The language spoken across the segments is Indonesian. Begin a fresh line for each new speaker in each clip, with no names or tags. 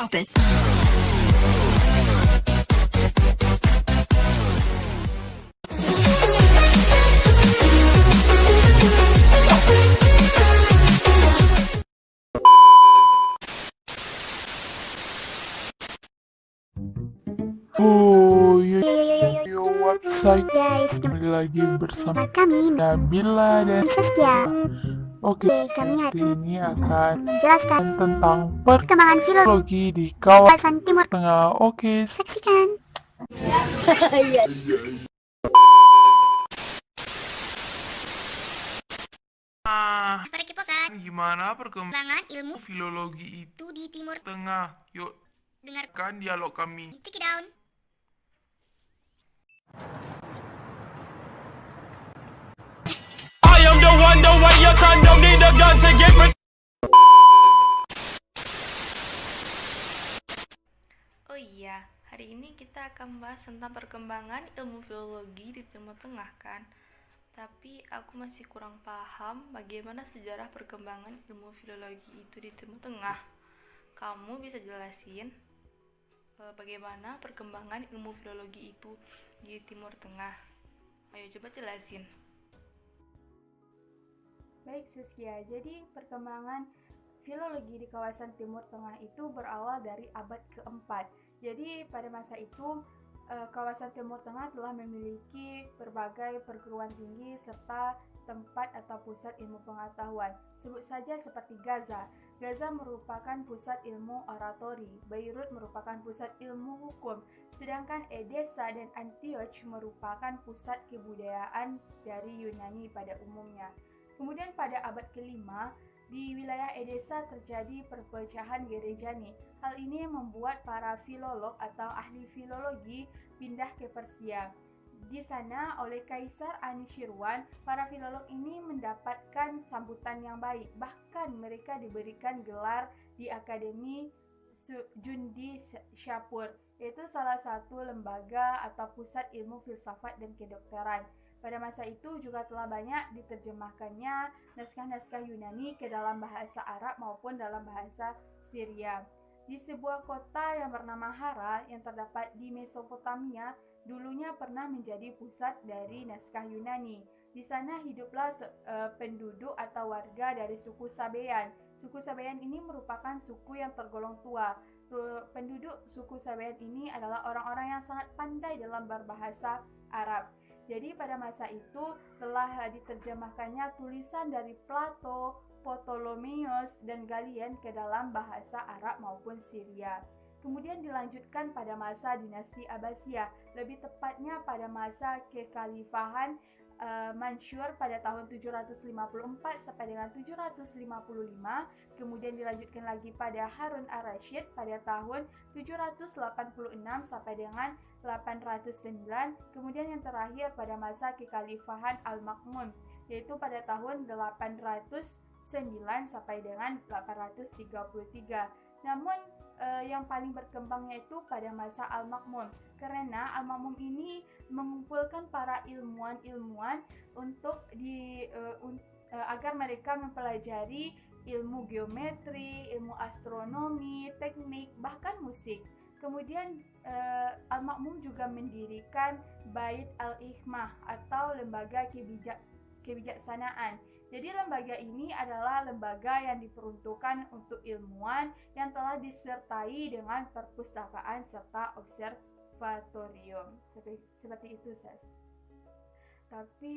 drop it.
Oh, yo website
Guys,
kembali lagi bersama
kami
Nabila dan
Saskia.
Oke,
Kami
hari ini akan
menjelaskan
tentang
perkembangan
filologi di kawasan
kawasan Timur
Tengah. Oke,
Saksikan.
Para Kipokan,
gimana perkembangan
pengembangan ilmu
filologi itu
itu di Timur
Tengah? Yuk,
Dengarkan
dialog kami.
check it down.
I am the one, the way your son don't need a gun to get me.
Oh iya, hari ini kita akan bahas tentang perkembangan ilmu filologi di Timur Tengah kan. Tapi aku masih kurang paham bagaimana sejarah perkembangan ilmu filologi itu di Timur Tengah. Kamu bisa jelasin bagaimana perkembangan ilmu filologi itu di Timur Tengah? Ayo coba jelasin.
Baik Saskia, jadi perkembangan filologi di kawasan Timur Tengah itu berawal dari abad keempat. Jadi pada masa itu kawasan Timur Tengah telah memiliki berbagai perguruan tinggi serta tempat atau pusat ilmu pengetahuan. Sebut saja seperti Gaza. Gaza merupakan pusat ilmu oratori, Beirut merupakan pusat ilmu hukum, sedangkan Edessa dan Antioch merupakan pusat kebudayaan dari Yunani pada umumnya. Kemudian pada abad kelima, di wilayah Edessa terjadi perpecahan gerejani. Hal ini membuat para filolog atau ahli filologi pindah ke Persia. Di sana oleh Kaisar Anushirwan, para filolog ini mendapatkan sambutan yang baik. Bahkan mereka diberikan gelar di Akademi Jundi Shapur, yaitu salah satu lembaga atau pusat ilmu filsafat dan kedokteran. Pada masa itu juga telah banyak diterjemahkannya naskah-naskah Yunani ke dalam bahasa Arab maupun dalam bahasa Syria. Di sebuah kota yang bernama Hara yang terdapat di Mesopotamia, dulunya pernah menjadi pusat dari naskah Yunani. Di sana hiduplah penduduk atau warga dari suku Sabean. Suku Sabean ini merupakan suku yang tergolong tua. Penduduk suku Sabean ini adalah orang-orang yang sangat pandai dalam berbahasa Arab. Jadi pada masa itu telah diterjemahkannya tulisan dari Plato, Ptolemaeus, dan Galen ke dalam bahasa Arab maupun Syria. Kemudian dilanjutkan pada masa dinasti Abbasiyah, lebih tepatnya pada masa kekhalifahan Mansur pada tahun 754 sampai dengan 755, kemudian dilanjutkan lagi pada Harun ar-Rasyid pada tahun 786 sampai dengan 809, kemudian yang terakhir pada masa kekhalifahan Al-Ma'mun, yaitu pada tahun 809 sampai dengan 833. Namun yang paling berkembangnya itu pada masa Al-Ma'mun, karena Al-Ma'mun ini mengumpulkan para ilmuwan-ilmuwan untuk agar mereka mempelajari ilmu geometri, ilmu astronomi, teknik, bahkan musik. Kemudian Al-Ma'mun juga mendirikan Bait al-Hikmah atau lembaga kebijaksanaan. Jadi lembaga ini adalah lembaga yang diperuntukkan untuk ilmuwan yang telah disertai dengan perpustakaan serta observatorium. Seperti itu, Sas. Tapi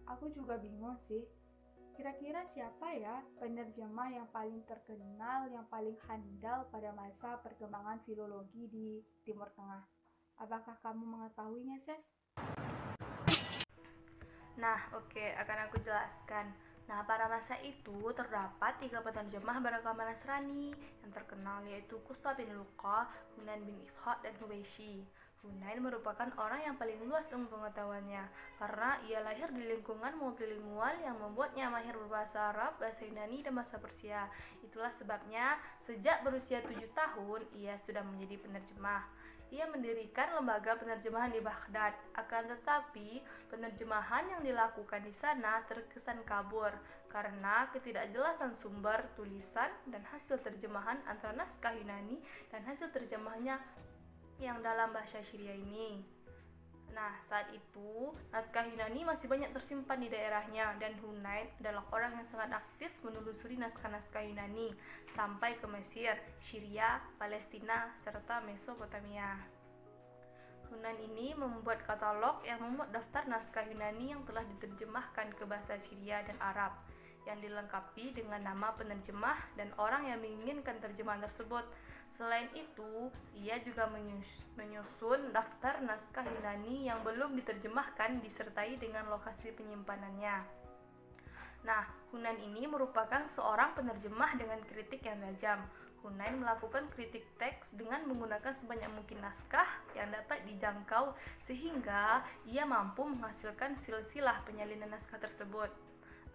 aku juga bingung sih. Kira-kira siapa ya penerjemah yang paling terkenal, yang paling handal pada masa perkembangan filologi di Timur Tengah? Apakah kamu mengetahuinya, Ses?
Nah, oke, akan aku jelaskan. Nah, pada masa itu terdapat 3 penerjemah beragama Nasrani yang terkenal, yaitu Kusta bin Luqa, Hunain bin Ishaq, dan Huwaishi. Hunain merupakan orang yang paling luas ilmu pengetahuannya karena ia lahir di lingkungan multilingual yang membuatnya mahir berbahasa Arab, bahasa Yunani, dan bahasa Persia. Itulah sebabnya sejak berusia 7 tahun ia sudah menjadi penerjemah. Ia mendirikan lembaga penerjemahan di Baghdad. Akan tetapi, penerjemahan yang dilakukan di sana terkesan kabur karena ketidakjelasan sumber tulisan dan hasil terjemahan antara naskah Yunani dan hasil terjemahnya yang dalam bahasa Syria ini. Nah, saat itu naskah Yunani masih banyak tersimpan di daerahnya dan Hunain adalah orang yang sangat aktif menelusuri naskah-naskah Yunani sampai ke Mesir, Syria, Palestina, serta Mesopotamia. Hunain ini membuat katalog yang memuat daftar naskah Yunani yang telah diterjemahkan ke bahasa Syria dan Arab, yang dilengkapi dengan nama penerjemah dan orang yang menginginkan terjemahan tersebut. Selain itu, ia juga menyusun daftar naskah Yunani yang belum diterjemahkan disertai dengan lokasi penyimpanannya. Nah, Hunain ini merupakan seorang penerjemah dengan kritik yang tajam. Hunain melakukan kritik teks dengan menggunakan sebanyak mungkin naskah yang dapat dijangkau sehingga ia mampu menghasilkan silsilah penyalinan naskah tersebut.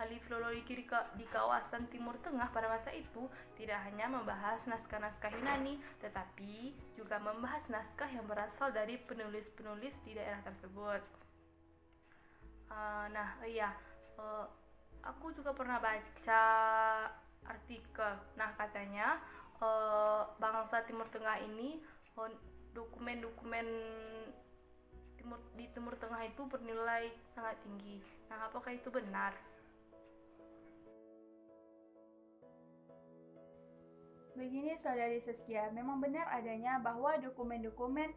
Ahli filologi di kawasan Timur Tengah pada masa itu tidak hanya membahas naskah-naskah Yunani, tetapi juga membahas naskah yang berasal dari penulis-penulis di daerah tersebut. Aku juga pernah baca artikel. Nah, katanya bangsa Timur Tengah ini dokumen-dokumen di Timur Tengah itu bernilai sangat tinggi. Nah, apakah itu benar?
Begini saudari Saskia, memang benar adanya bahwa dokumen-dokumen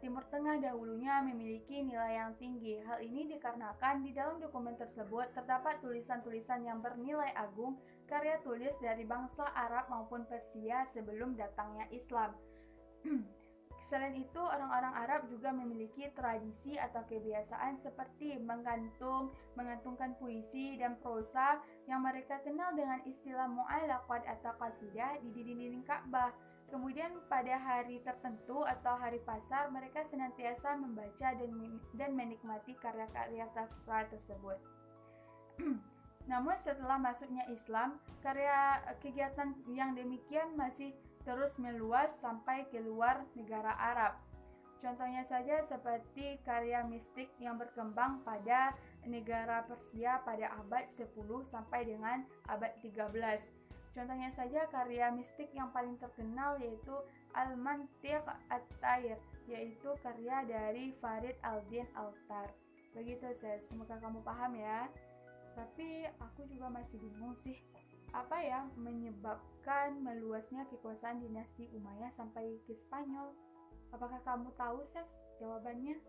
Timur Tengah dahulunya memiliki nilai yang tinggi. Hal ini dikarenakan di dalam dokumen tersebut terdapat tulisan-tulisan yang bernilai agung, karya tulis dari bangsa Arab maupun Persia sebelum datangnya Islam. Selain itu, orang-orang Arab juga memiliki tradisi atau kebiasaan seperti mengantungkan puisi dan prosa yang mereka kenal dengan istilah mu'allaqat atau qasidah di dinding-dinding Ka'bah. Kemudian pada hari tertentu atau hari pasar, mereka senantiasa membaca dan menikmati karya-karya sastra tersebut. Namun setelah masuknya Islam, kegiatan yang demikian masih terus meluas sampai ke luar negara Arab. Contohnya saja seperti karya mistik yang berkembang pada negara Persia pada abad 10 sampai dengan abad 13. Contohnya saja karya mistik yang paling terkenal yaitu Al-Mantiq At-Tair, yaitu karya dari Farid Al-Din Al-Tar. Begitu saya, semoga kamu paham ya. Tapi aku juga masih bingung sih, apa yang menyebabkan meluasnya kekuasaan dinasti Umayyah sampai ke Spanyol? Apakah kamu tahu, Ses, jawabannya?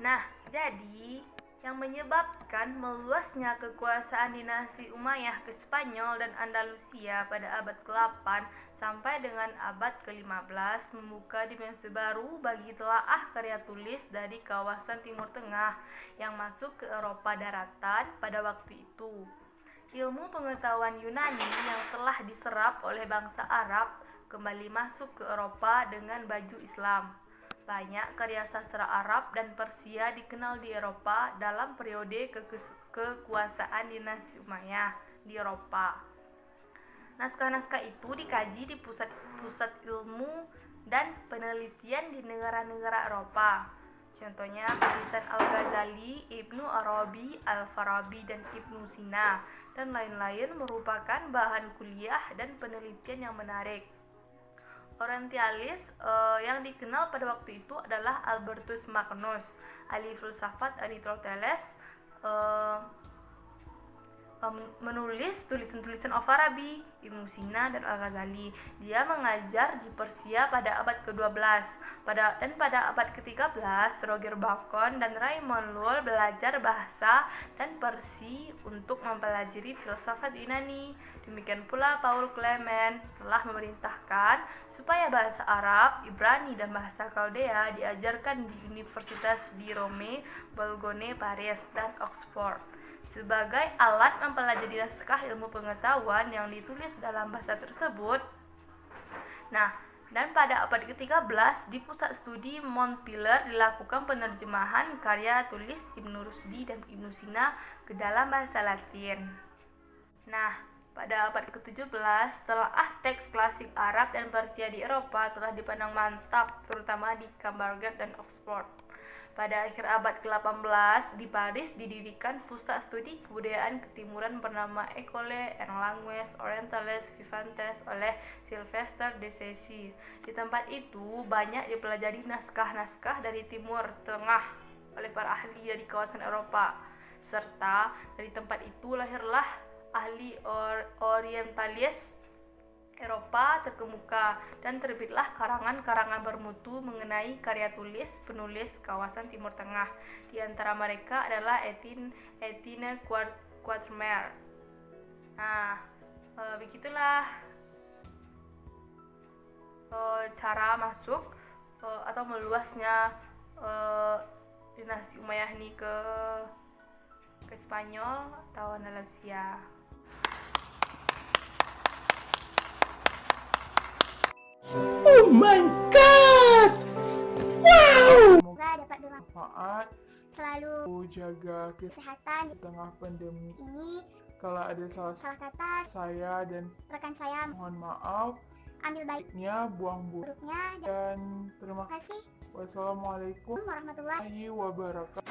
Nah, jadi yang menyebabkan meluasnya kekuasaan dinasti Umayyah ke Spanyol dan Andalusia pada abad ke-8 sampai dengan abad ke-15 membuka dimensi baru bagi telaah karya tulis dari kawasan Timur Tengah yang masuk ke Eropa daratan pada waktu itu. Ilmu pengetahuan Yunani yang telah diserap oleh bangsa Arab kembali masuk ke Eropa dengan baju Islam. Banyak karya sastra Arab dan Persia dikenal di Eropa dalam periode kekuasaan dinasti Umayyah di Eropa. Naskah-naskah itu dikaji di pusat ilmu dan penelitian di negara-negara Eropa. Contohnya tulisan Al-Ghazali, Ibnu Arabi, Al-Farabi, dan Ibnu Sina, dan lain-lain merupakan bahan kuliah dan penelitian yang menarik. Orientalis yang dikenal pada waktu itu adalah Albertus Magnus, ahli filsafat Aristoteles, menulis tulisan-tulisan Al-Farabi, Ibnu Sina, dan Al-Ghazali. Dia mengajar di Persia pada abad ke-12. Pada abad ke-13, Roger Bacon dan Raymond Lull belajar bahasa dan Persi untuk mempelajari filsafat Yunani. Demikian pula Paul Clement telah memerintahkan supaya bahasa Arab, Ibrani, dan bahasa Chaldea diajarkan di universitas di Rome, Bourgogne, Paris, dan Oxford sebagai alat mempelajari naskah ilmu pengetahuan yang ditulis dalam bahasa tersebut. Nah, dan pada abad ke-13 di pusat studi Montpellier dilakukan penerjemahan karya tulis Ibnu Rusdi dan Ibnu Sina ke dalam bahasa Latin. Nah, pada abad ke-17 telaah teks klasik Arab dan Persia di Eropa telah dipandang mantap, terutama di Cambridge dan Oxford. Pada akhir abad ke-18 di Paris didirikan pusat studi kebudayaan ketimuran bernama École en Langues Orientales Vivantes oleh Sylvester de Sassy. Di tempat itu banyak dipelajari naskah-naskah dari Timur Tengah oleh para ahli dari kawasan Eropa. Serta dari tempat itu lahirlah ahli orientalis Eropa terkemuka dan terbitlah karangan-karangan bermutu mengenai karya tulis penulis kawasan Timur Tengah. Di antara mereka adalah Etienne Quatermain. Nah, begitulah cara masuk atau meluasnya dinasti Umayyah ini ke Spanyol atau Andalusia.
Oh my god! Wow!
Semoga dapat
Manfaat,
selalu
jaga
kesehatan
di tengah pandemi.
ini.
Kalau ada salah
Salah kata
saya dan
rekan saya
mohon maaf,
ambil
baiknya buang
buruknya dan
dan terima
terima kasih.
Wassalamualaikum
Warahmatullahi
warahmatullahi wabarakatuh.